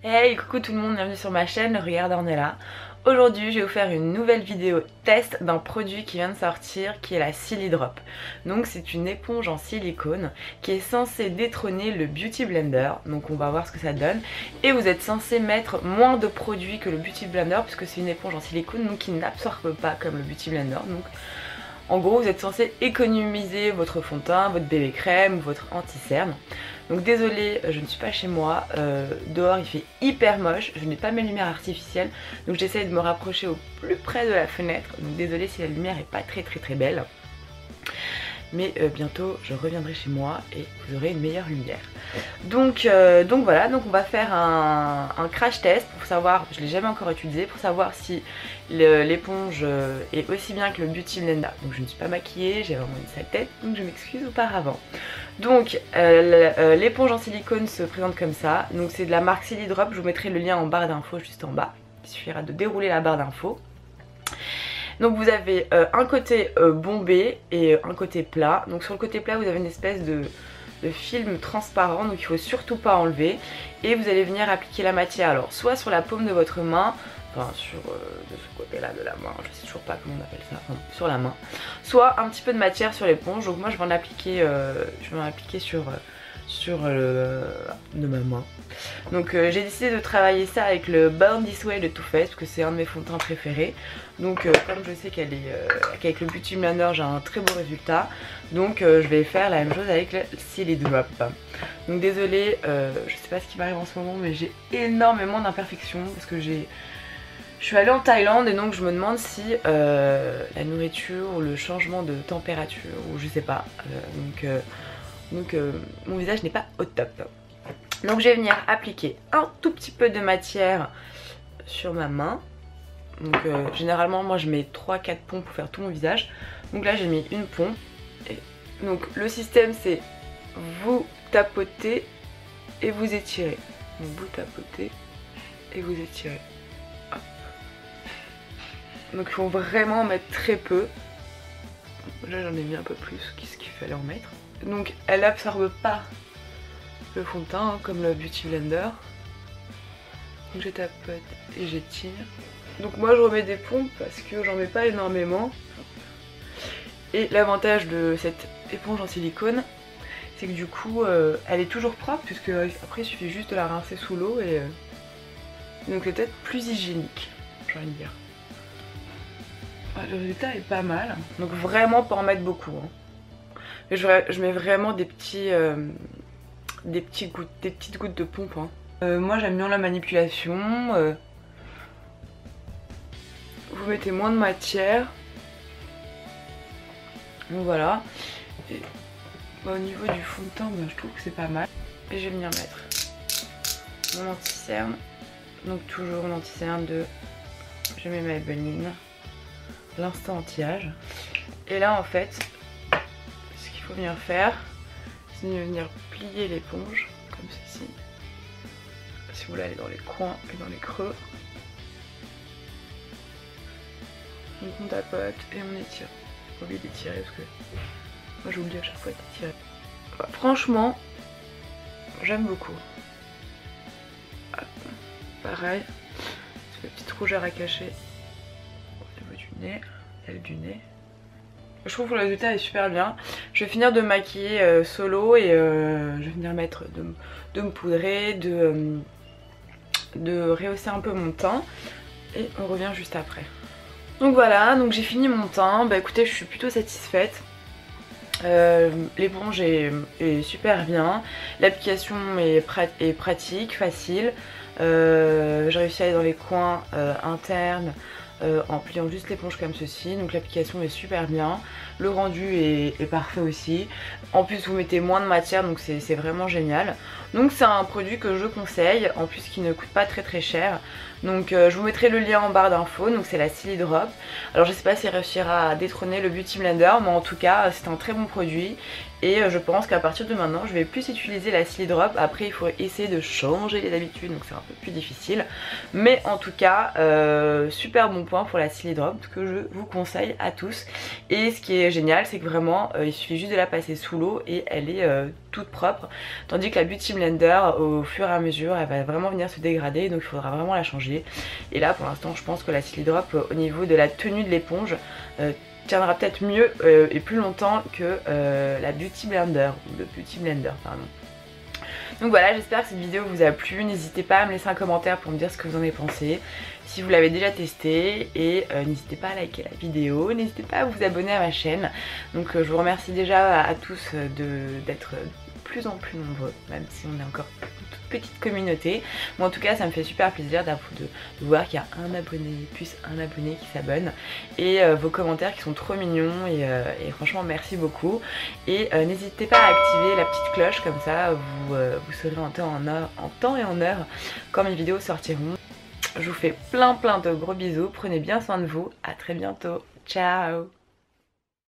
Hey, coucou tout le monde, bienvenue sur ma chaîne, regarde Ornella. Aujourd'hui je vais vous faire une nouvelle vidéo test d'un produit qui vient de sortir qui est la Silly Drop. Donc c'est une éponge en silicone qui est censée détrôner le Beauty Blender. Donc on va voir ce que ça donne. Et vous êtes censé mettre moins de produits que le Beauty Blender puisque c'est une éponge en silicone donc qui n'absorbe pas comme le Beauty Blender. Donc en gros vous êtes censé économiser votre fond de teint, votre bébé crème, votre anti-cerne. Donc désolée, je ne suis pas chez moi, dehors il fait hyper moche, je n'ai pas mes lumières artificielles, donc j'essaye de me rapprocher au plus près de la fenêtre, donc désolée si la lumière est pas très belle. Mais bientôt je reviendrai chez moi et vous aurez une meilleure lumière. Donc voilà, donc on va faire un crash test pour savoir, je ne l'ai jamais encore utilisé, pour savoir si l'éponge est aussi bien que le Beauty Blender. Donc je ne suis pas maquillée, j'ai vraiment une sale tête, donc je m'excuse auparavant. Donc l'éponge en silicone se présente comme ça, donc c'est de la marque Silly Drop, je vous mettrai le lien en barre d'infos juste en bas, il suffira de dérouler la barre d'infos. Donc vous avez un côté bombé et un côté plat. Donc sur le côté plat vous avez une espèce de film transparent, donc il faut surtout pas enlever. Et vous allez venir appliquer la matière, alors soit sur la paume de votre main, enfin sur de ce côté là de la main, je sais toujours pas comment on appelle ça, enfin, sur la main, soit un petit peu de matière sur l'éponge. Donc moi je vais en appliquer, sur de ma main. Donc j'ai décidé de travailler ça avec le Born This Way de Too Faced parce que c'est un de mes fonds de teint préférés. Donc comme je sais qu'avec le Beauty Blender j'ai un très beau résultat, donc je vais faire la même chose avec le Silly Drop. Donc désolée, je sais pas ce qui m'arrive en ce moment mais j'ai énormément d'imperfections parce que je suis allée en Thaïlande et donc je me demande si la nourriture ou le changement de température ou je sais pas, donc mon visage n'est pas au top. Donc je vais venir appliquer un tout petit peu de matière sur ma main. Donc généralement moi je mets 3-4 pompes pour faire tout mon visage. Donc là j'ai mis une pompe. Et donc le système c'est vous tapotez et vous étirez. Donc vous tapotez et vous étirez. Hop. Donc il faut vraiment mettre très peu. Là j'en ai mis un peu plus qu'est-ce qu'il fallait en mettre. Donc elle n'absorbe pas le fond de teint hein, comme le Beauty Blender. Donc je tapote et j'étire. Donc moi je remets des pompes parce que j'en mets pas énormément. Et l'avantage de cette éponge en silicone, c'est que du coup elle est toujours propre puisque après il suffit juste de la rincer sous l'eau et donc c'est peut-être plus hygiénique, j'ai envie de dire. Le résultat est pas mal, donc vraiment pas en mettre beaucoup. Hein. Mais je mets vraiment des petites gouttes de pompe. Hein. Moi j'aime bien la manipulation. Vous mettez moins de matière. Donc voilà. Et, au niveau du fond de teint, je trouve que c'est pas mal. Et je vais venir mettre mon anti-cerne. Donc toujours mon anti-cerne de... Je mets ma Maybelline. L'instant anti-âge. Et là en fait, ce qu'il faut venir faire, c'est de venir plier l'éponge comme ceci. Si vous voulez aller dans les coins et dans les creux. Donc on tapote et on étire. J'ai oublié d'étirer parce que moi j'oublie à chaque fois d'étirer. Franchement, j'aime beaucoup. Hop. Pareil, c'est une petite rougeur à cacher au niveau du nez, l'aile du nez. Je trouve que le résultat est super bien. Je vais finir de maquiller solo et je vais venir mettre de me poudrer, de rehausser un peu mon teint et on revient juste après. Donc voilà, donc j'ai fini mon teint. Bah écoutez, je suis plutôt satisfaite. L'éponge est super bien. L'application est pratique, facile. J'ai réussi à aller dans les coins internes. En pliant juste l'éponge comme ceci, donc l'application est super bien, le rendu est parfait aussi, en plus vous mettez moins de matière donc c'est vraiment génial. Donc c'est un produit que je conseille, en plus qui ne coûte pas très cher, donc je vous mettrai le lien en barre d'infos, donc c'est la Silly Drop. Alors je sais pas si elle réussira à détrôner le Beauty Blender, mais en tout cas c'est un très bon produit. Et je pense qu'à partir de maintenant je vais plus utiliser la Silly Drop. Après il faut essayer de changer les habitudes, donc c'est un peu plus difficile. Mais en tout cas super bon point pour la Silly Drop que je vous conseille à tous. Et ce qui est génial, c'est que vraiment il suffit juste de la passer sous l'eau et elle est toute propre, tandis que la Beauty Blender au fur et à mesure elle va vraiment venir se dégrader, donc il faudra vraiment la changer. Et là pour l'instant je pense que la Silly Drop au niveau de la tenue de l'éponge tiendra peut-être mieux et plus longtemps que la Beauty Blender, ou le Beauty Blender pardon. Donc voilà, j'espère que cette vidéo vous a plu, n'hésitez pas à me laisser un commentaire pour me dire ce que vous en avez pensé, si vous l'avez déjà testé, et n'hésitez pas à liker la vidéo, n'hésitez pas à vous abonner à ma chaîne. Donc je vous remercie déjà à tous d'être de plus en plus nombreux, même si on est encore une toute petite communauté. Bon, en tout cas ça me fait super plaisir de voir qu'il y a un abonné, plus un abonné qui s'abonne, et vos commentaires qui sont trop mignons, et franchement merci beaucoup. Et n'hésitez pas à activer la petite cloche, comme ça vous serez en temps et en heure quand mes vidéos sortiront. Je vous fais plein de gros bisous, prenez bien soin de vous, à très bientôt, ciao.